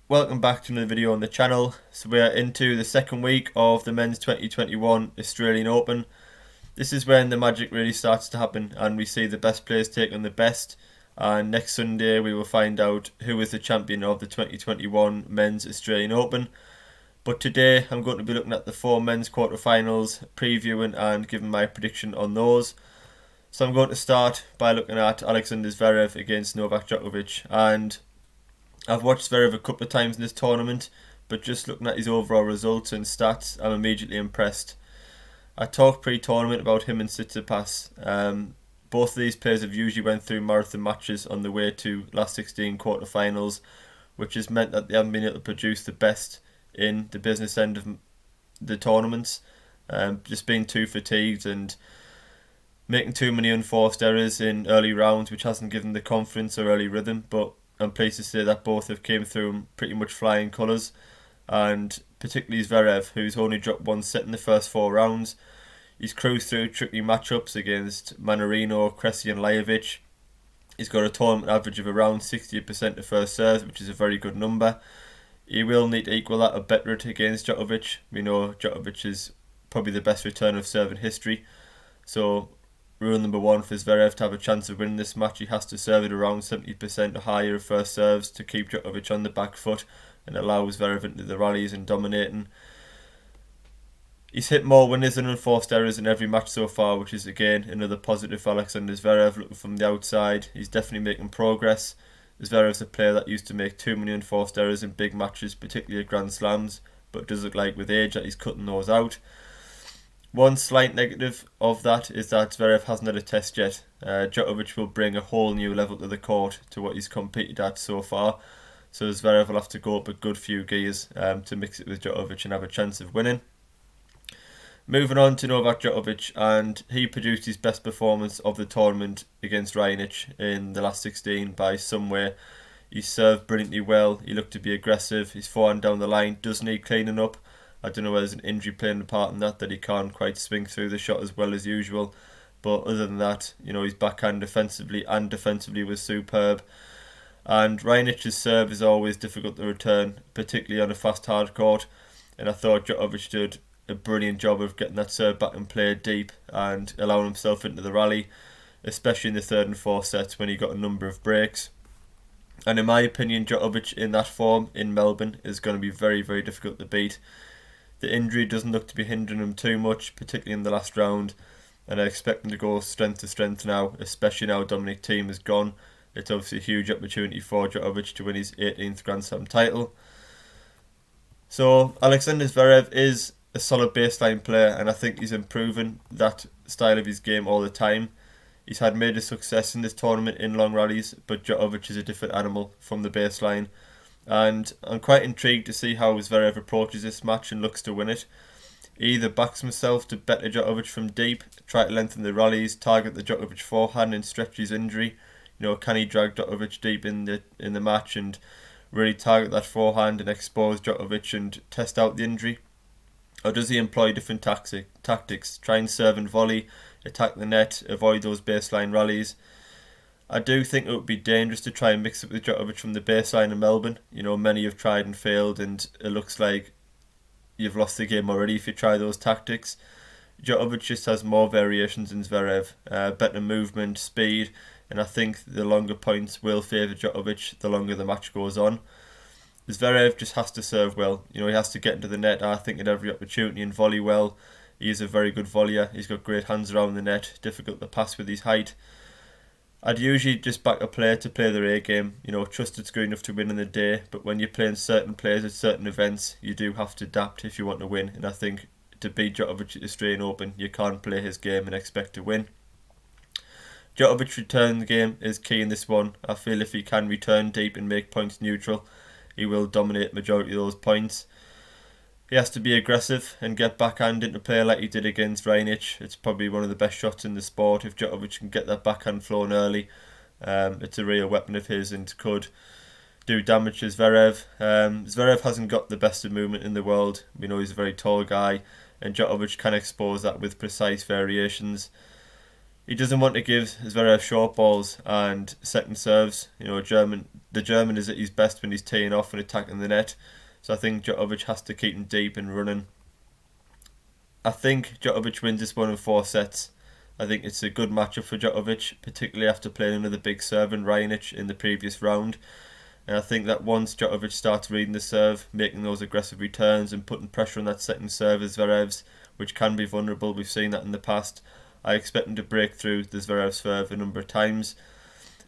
Welcome back to another video on the channel. So we are into the second week of the men's 2021 Australian Open. This is when the magic really starts to happen and we see the best players take on the best. And next Sunday we will find out who is the champion of the 2021 men's Australian Open. But today I'm going to be looking at the four men's quarterfinals, previewing and giving my prediction on those. So I'm going to start by looking at Alexander Zverev against Novak Djokovic. And I've watched Zverev a couple of times in this tournament, but just looking at his overall results and stats, I'm immediately impressed. I talked pre-tournament about him and Tsitsipas. Both of these players have usually went through marathon matches on the way to last 16 quarterfinals, which has meant that they haven't been able to produce the best in the business end of the tournaments. Just being too fatigued and making too many unforced errors in early rounds, which hasn't given the confidence or early rhythm, but I'm pleased to say that both have came through in pretty much flying colours, and particularly Zverev, who's only dropped one set in the first four rounds. He's cruised through tricky matchups against Manarino, Cressy and Lajovic. He's got a tournament average of around 60% of first serves, which is a very good number. He will need to equal that or better it against Djokovic. We know Djokovic is probably the best return of serve in history, so rule number one for Zverev to have a chance of winning this match, he has to serve at around 70% or higher of first serves to keep Djokovic on the back foot and allow Zverev into the rallies and dominating. He's hit more winners than unforced errors in every match so far, which is again another positive for Alexander Zverev. Looking from the outside, he's definitely making progress. Zverev's a player that used to make too many unforced errors in big matches, particularly at Grand Slams, but it does look like with age that he's cutting those out. One slight negative of that is that Zverev hasn't had a test yet. Djokovic will bring a whole new level to the court to what he's competed at so far. So Zverev will have to go up a good few gears to mix it with Djokovic and have a chance of winning. Moving on to Novak Djokovic, and he produced his best performance of the tournament against Raonic in the last 16 by some way. He served brilliantly well, he looked to be aggressive, his forehand down the line does need cleaning up. I don't know whether there's an injury playing a part in that he can't quite swing through the shot as well as usual. But other than that, his backhand defensively was superb. And Raonic's serve is always difficult to return, particularly on a fast hard court. And I thought Djokovic did a brilliant job of getting that serve back and play deep and allowing himself into the rally, especially in the third and fourth sets when he got a number of breaks. And in my opinion, Djokovic in that form in Melbourne is going to be very, very difficult to beat. The injury doesn't look to be hindering him too much, particularly in the last round, and I expect him to go strength to strength now, especially now Dominic Thiem is gone. It's obviously a huge opportunity for Djokovic to win his 18th Grand Slam title. So Alexander Zverev is a solid baseline player, and I think he's improving that style of his game all the time. He's had major success in this tournament in long rallies, but Djokovic is a different animal from the baseline. And I'm quite intrigued to see how Zverev approaches this match and looks to win it. He either backs himself to better Djokovic from deep, try to lengthen the rallies, target the Djokovic forehand and stretch his injury. Can he drag Djokovic deep in the match and really target that forehand and expose Djokovic and test out the injury? Or does he employ different tactics, try and serve and volley, attack the net, avoid those baseline rallies? I do think it would be dangerous to try and mix it with Djokovic from the baseline in Melbourne. Many have tried and failed, and it looks like you've lost the game already if you try those tactics. Djokovic just has more variations than Zverev, better movement, speed, and I think the longer points will favour Djokovic the longer the match goes on. Zverev just has to serve well. He has to get into the net, I think, at every opportunity and volley well. He is a very good volleyer. He's got great hands around the net, difficult to pass with his height. I'd usually just back a player to play their A game, trust it's good enough to win in the day, but when you're playing certain players at certain events, you do have to adapt if you want to win, and I think to beat Djokovic at the Australian Open, you can't play his game and expect to win. Djokovic's return game is key in this one. I feel if he can return deep and make points neutral, he will dominate the majority of those points. He has to be aggressive and get backhand into play like he did against Raonic. It's probably one of the best shots in the sport. If Djokovic can get that backhand flowing early, it's a real weapon of his and could do damage to Zverev. Zverev hasn't got the best of movement in the world. We know he's a very tall guy, and Djokovic can expose that with precise variations. He doesn't want to give Zverev short balls and second serves. The German is at his best when he's teeing off and attacking the net. So I think Djokovic has to keep him deep and running. I think Djokovic wins this one in 4 sets. I think it's a good matchup for Djokovic, particularly after playing another big serve in Raonic in the previous round. And I think that once Djokovic starts reading the serve, making those aggressive returns and putting pressure on that second serve as Zverev's, which can be vulnerable, we've seen that in the past, I expect him to break through the Zverev serve a number of times.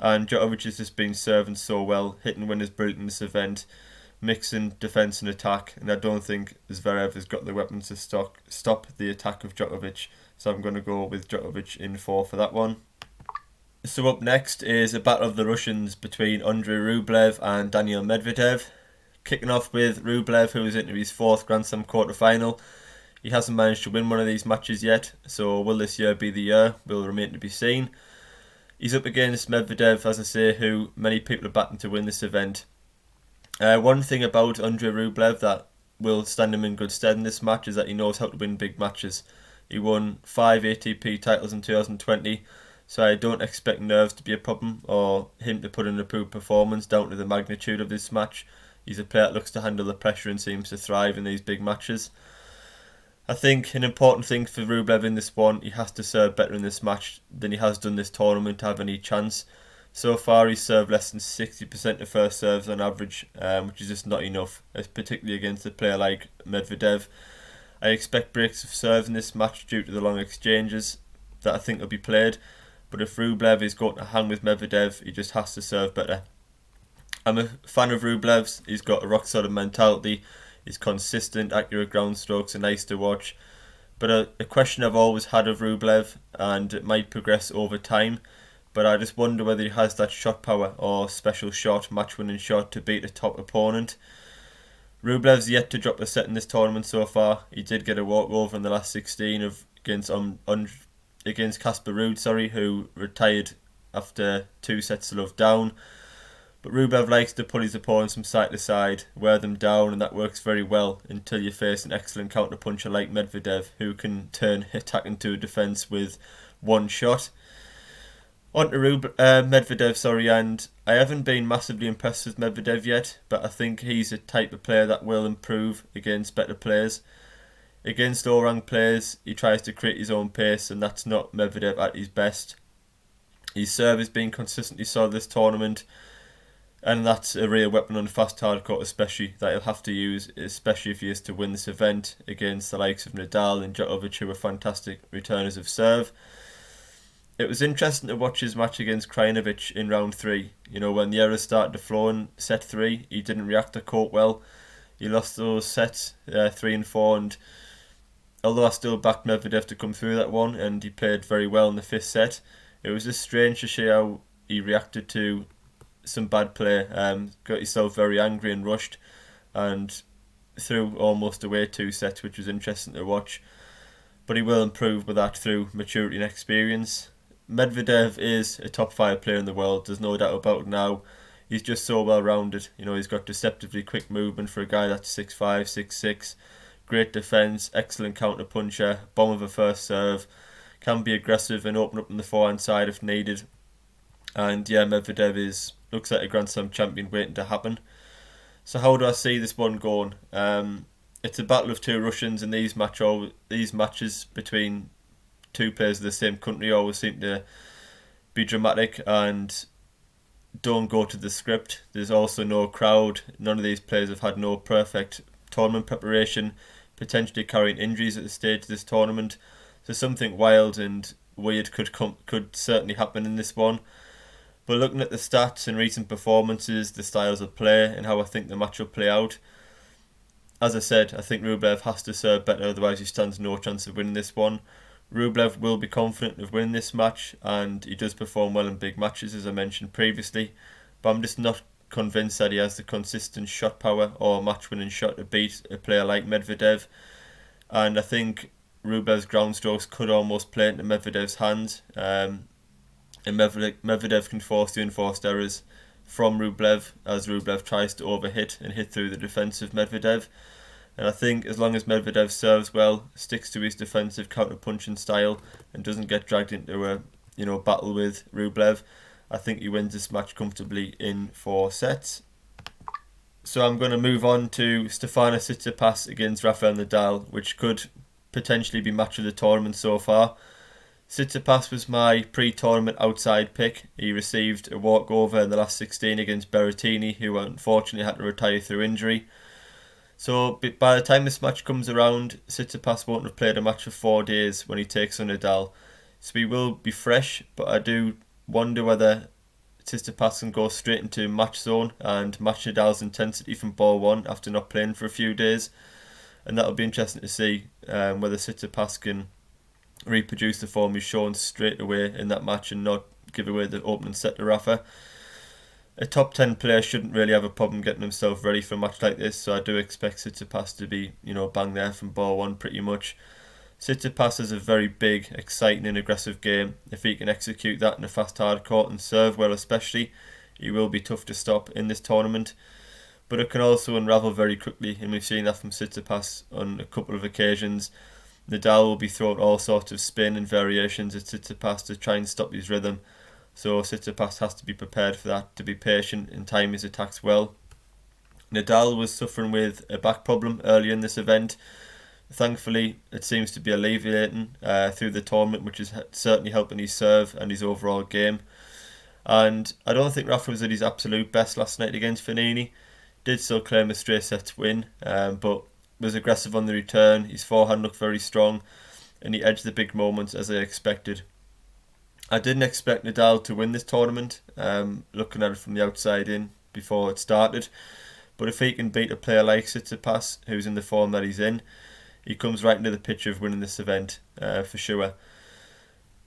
And Djokovic has just been serving so well, hitting winners brilliant in this event, mixing defence and attack, and I don't think Zverev has got the weapons to stop the attack of Djokovic, so I'm going to go with Djokovic in 4 for that one. So up next is a battle of the Russians between Andrei Rublev and Daniil Medvedev. Kicking off with Rublev, who is into his 4th Grand Slam quarter-final. He hasn't managed to win one of these matches yet, so will this year be the year? Will remain to be seen. He's up against Medvedev, as I say, who many people are backing to win this event. One thing about Andrei Rublev that will stand him in good stead in this match is that he knows how to win big matches. He won 5 ATP titles in 2020, so I don't expect nerves to be a problem or him to put in a poor performance down to the magnitude of this match. He's a player that looks to handle the pressure and seems to thrive in these big matches. I think an important thing for Rublev in this one, he has to serve better in this match than he has done this tournament to have any chance. So far he's served less than 60% of first serves on average, which is just not enough, particularly against a player like Medvedev. I expect breaks of serve in this match due to the long exchanges that I think will be played, but if Rublev is going to hang with Medvedev, he just has to serve better. I'm a fan of Rublev's. He's got a rock solid mentality. He's consistent, accurate ground strokes are nice to watch. But a question I've always had of Rublev, and it might progress over time, but I just wonder whether he has that shot power or special shot, match-winning shot to beat a top opponent. Rublev's yet to drop a set in this tournament so far. He did get a walkover in the last 16 against Casper Ruud, who retired after 2 sets to love down. But Rublev likes to pull his opponents from side to side, wear them down, and that works very well until you face an excellent counterpuncher like Medvedev, who can turn attack into a defence with one shot. On to Medvedev, and I haven't been massively impressed with Medvedev yet, but I think he's a type of player that will improve against better players. Against all-round players, he tries to create his own pace, and that's not Medvedev at his best. His serve has been consistently solid this tournament, and that's a real weapon on fast hard court, especially that he'll have to use, especially if he is to win this event against the likes of Nadal and Djokovic, who are fantastic returners of serve. It was interesting to watch his match against Krajinovic in round 3. When the errors started to flow in set 3, he didn't react to court well. He lost those sets 3 and 4, and although I still backed Medvedev to come through that one, and he played very well in the 5th set, it was just strange to see how he reacted to some bad play. Got himself very angry and rushed, and threw almost away 2 sets, which was interesting to watch. But he will improve with that through maturity and experience. Medvedev is a top 5 player in the world, there's no doubt about it now. He's just so well rounded. He's got deceptively quick movement for a guy that's 6'5", 6'6". Great defence, excellent counter puncher, bomb of a first serve, can be aggressive and open up on the forehand side if needed. And yeah, Medvedev looks like a Grand Slam champion waiting to happen. So how do I see this one going? It's a battle of 2 Russians, and these matches between 2 players of the same country always seem to be dramatic and don't go to the script. There's also no crowd. None of these players have had no perfect tournament preparation, potentially carrying injuries at the stage of this tournament. So something wild and weird could certainly happen in this one. But looking at the stats and recent performances, the styles of play, and how I think the match will play out, as I said, I think Rublev has to serve better, otherwise he stands no chance of winning this one. Rublev will be confident of winning this match, and he does perform well in big matches, as I mentioned previously, but I'm just not convinced that he has the consistent shot power or match-winning shot to beat a player like Medvedev. And I think Rublev's ground strokes could almost play into Medvedev's hands. And Medvedev can force the enforced errors from Rublev as Rublev tries to overhit and hit through the defence of Medvedev. And I think as long as Medvedev serves well, sticks to his defensive counter-punching style and doesn't get dragged into a battle with Rublev. I think he wins this match comfortably in 4 sets. So I'm going to move on to Stefanos Tsitsipas against Rafael Nadal, which could potentially be match of the tournament so far. Tsitsipas was my pre-tournament outside pick. He received a walkover in the last 16 against Berrettini, who unfortunately had to retire through injury. So by the time this match comes around, Tsitsipas won't have played a match for 4 days when he takes on Nadal. So he will be fresh, but I do wonder whether Tsitsipas can go straight into match zone and match Nadal's intensity from ball 1 after not playing for a few days. And that'll be interesting to see whether Tsitsipas can reproduce the form he's shown straight away in that match and not give away the opening set to Rafa. A top 10 player shouldn't really have a problem getting himself ready for a match like this, so I do expect Tsitsipas to be, bang there from ball 1 pretty much. Tsitsipas is a very big, exciting and aggressive game. If he can execute that in a fast hard court and serve well especially, he will be tough to stop in this tournament. But it can also unravel very quickly, and we've seen that from Tsitsipas on a couple of occasions. Nadal will be throwing all sorts of spin and variations at Tsitsipas to try and stop his rhythm. So Tsitsipas has to be prepared for that, to be patient and time his attacks well. Nadal was suffering with a back problem earlier in this event. Thankfully, it seems to be alleviating through the tournament, which is certainly helping his serve and his overall game. And I don't think Rafa was at his absolute best last night against Fognini. Did still claim a straight set win, but was aggressive on the return. His forehand looked very strong, and he edged the big moments as I expected. I didn't expect Nadal to win this tournament, looking at it from the outside in before it started. But if he can beat a player like Tsitsipas, who's in the form that he's in, he comes right into the picture of winning this event, for sure.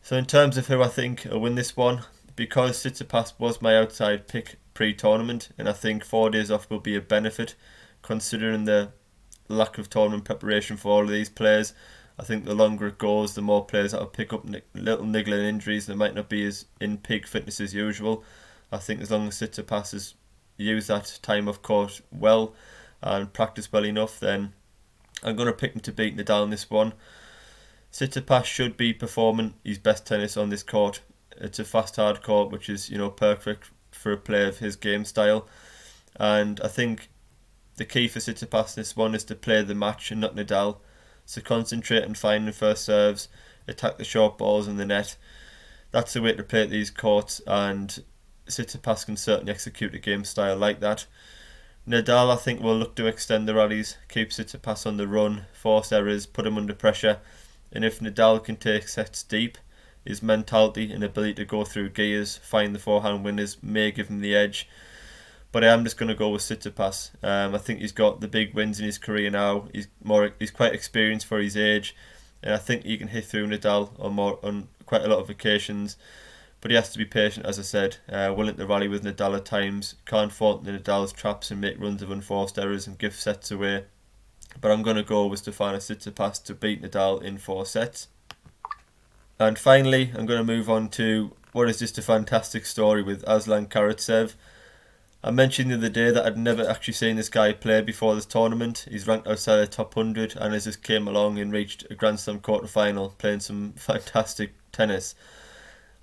So in terms of who I think will win this one, because Tsitsipas was my outside pick pre-tournament, and I think 4 days off will be a benefit, considering the lack of tournament preparation for all of these players. I think the longer it goes, the more players that will pick up little niggling injuries that might not be as in peak fitness as usual. I think as long as Tsitsipas has used that time off court well and practiced well enough, then I'm going to pick him to beat Nadal in this one. Tsitsipas should be performing his best tennis on this court. It's a fast hard court, which is perfect for a player of his game style. And I think the key for Tsitsipas in this one is to play the match and not Nadal. So concentrate on finding first serves, attack the short balls in the net. That's the way to play at these courts, and Tsitsipas can certainly execute a game style like that. Nadal, I think, will look to extend the rallies, keep Tsitsipas on the run, force errors, put him under pressure. And if Nadal can take sets deep, his mentality and ability to go through gears, find the forehand winners, may give him the edge. But I am just going to go with Tsitsipas. I think he's got the big wins in his career now. He's quite experienced for his age, and I think he can hit through Nadal on quite a lot of occasions. But he has to be patient, as I said, willing to rally with Nadal at times. Can't fall into Nadal's traps and make runs of unforced errors and give sets away. But I'm going to go with Stefanos Tsitsipas to beat Nadal in 4 sets. And finally, I'm going to move on to what is just a fantastic story with Aslan Karatsev. I mentioned the other day that I'd never actually seen this guy play before this tournament. He's ranked outside the top 100 and has just came along and reached a Grand Slam quarter-final, playing some fantastic tennis.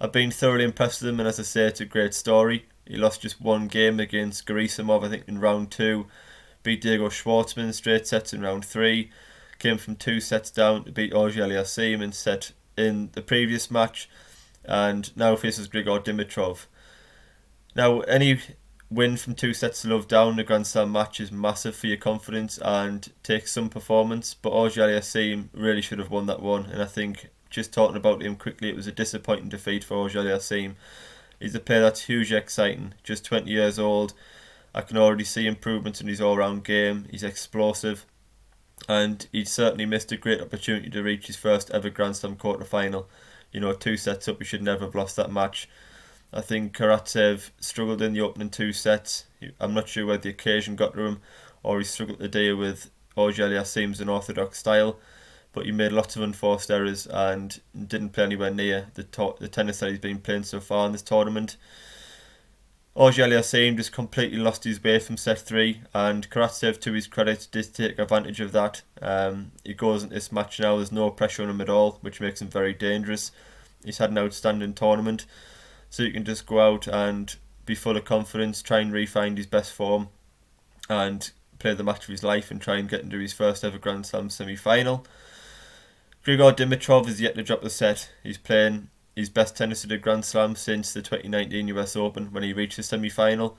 I've been thoroughly impressed with him, and as I say, it's a great story. He lost just 1 game against Gerasimov, I think, in round 2. Beat Diego Schwartzman in straight sets in round 3. Came from 2 sets down to beat Auger-Aliassime in the previous match, and now faces Grigor Dimitrov. Now, any win from 2 sets to love down in a Grand Slam match is massive for your confidence and takes some performance, but Auger-Aliassime really should have won that one, and I think, just talking about him quickly, it was a disappointing defeat for Auger-Aliassime. He's a player that's hugely exciting, just 20 years old. I can already see improvements in his all-round game. He's explosive, and he certainly missed a great opportunity to reach his first ever Grand Slam quarter-final. 2 sets up, he should never have lost that match. I think Karatsev struggled in the opening 2 sets. I'm not sure whether the occasion got to him or he struggled to deal with Auger-Aliassime's unorthodox style, but he made lots of unforced errors and didn't play anywhere near the tennis that he's been playing so far in this tournament. Auger-Aliassime just completely lost his way from set 3, and Karatsev, to his credit, did take advantage of that. He goes into this match now, there's no pressure on him at all, which makes him very dangerous. he's had an outstanding tournament, so you can just go out and be full of confidence, try and re-find his best form, and play the match of his life and try and get into his first ever Grand Slam semi-final. Grigor Dimitrov is yet to drop the set. He's playing his best tennis at a Grand Slam since the 2019 US Open when he reached the semi-final.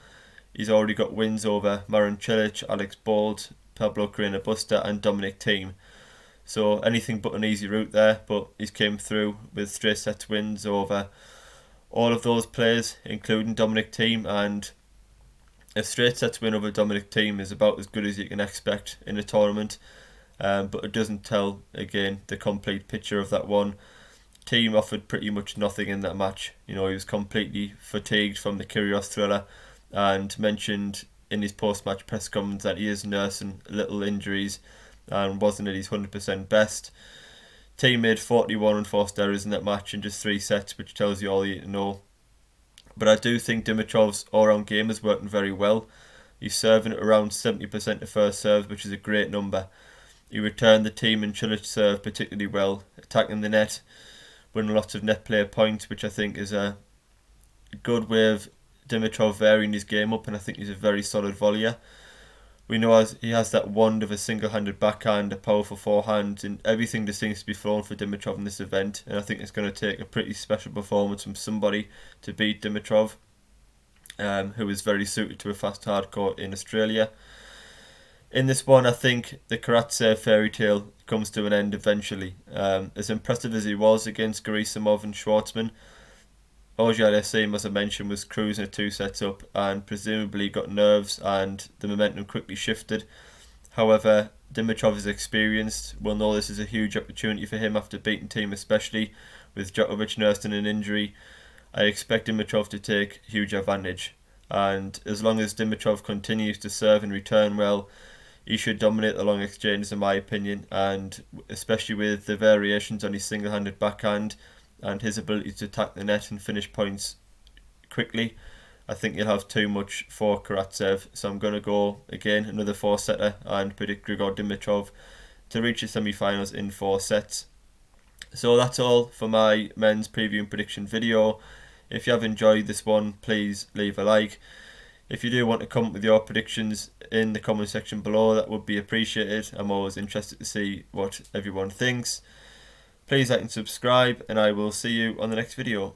He's already got wins over Marin Cilic, Alex Bolt, Pablo Carreño Busta and Dominic Thiem. So anything but an easy route there, but he's came through with straight set wins over all of those players, including Dominic Thiem, and a straight set win over Dominic Thiem is about as good as you can expect in a tournament, but it doesn't tell, again, the complete picture of that one. Thiem offered pretty much nothing in that match. He was completely fatigued from the Kyrgios thriller and mentioned in his post-match press conference that he is nursing little injuries and wasn't at his 100% best. Thiem made 41 unforced errors in that match in just 3 sets, which tells you all you need to know. But I do think Dimitrov's all-round game is working very well. He's serving at around 70% of first serves, which is a great number. He returned the Thiem and Cilic serve particularly well, attacking the net, winning lots of net player points, which I think is a good way of Dimitrov varying his game up, and I think he's a very solid volleyer. We know he has that wand of a single-handed backhand, a powerful forehand, and everything just seems to be flowing for Dimitrov in this event, and I think it's going to take a pretty special performance from somebody to beat Dimitrov, who is very suited to a fast hard court in Australia. In this one, I think the Karatsev fairy tale comes to an end eventually. As impressive as he was against Gerasimov and Schwartzman, Auger-Aliassime, as I mentioned, was cruising at 2 sets up and presumably got nerves and the momentum quickly shifted. However, Dimitrov is experienced, will know this is a huge opportunity for him after beating Thiem, especially with Djokovic nursing an injury. I expect Dimitrov to take huge advantage, and as long as Dimitrov continues to serve and return well, he should dominate the long exchanges in my opinion, and especially with the variations on his single-handed backhand and his ability to attack the net and finish points quickly, I think you'll have too much for Karatsev. So I'm going to go, again, another 4-setter and predict Grigor Dimitrov to reach the semi-finals in 4 sets. So that's all for my men's preview and prediction video. If you have enjoyed this one, please leave a like. If you do want to come up with your predictions in the comment section below, that would be appreciated. I'm always interested to see what everyone thinks. Please like and subscribe, and I will see you on the next video.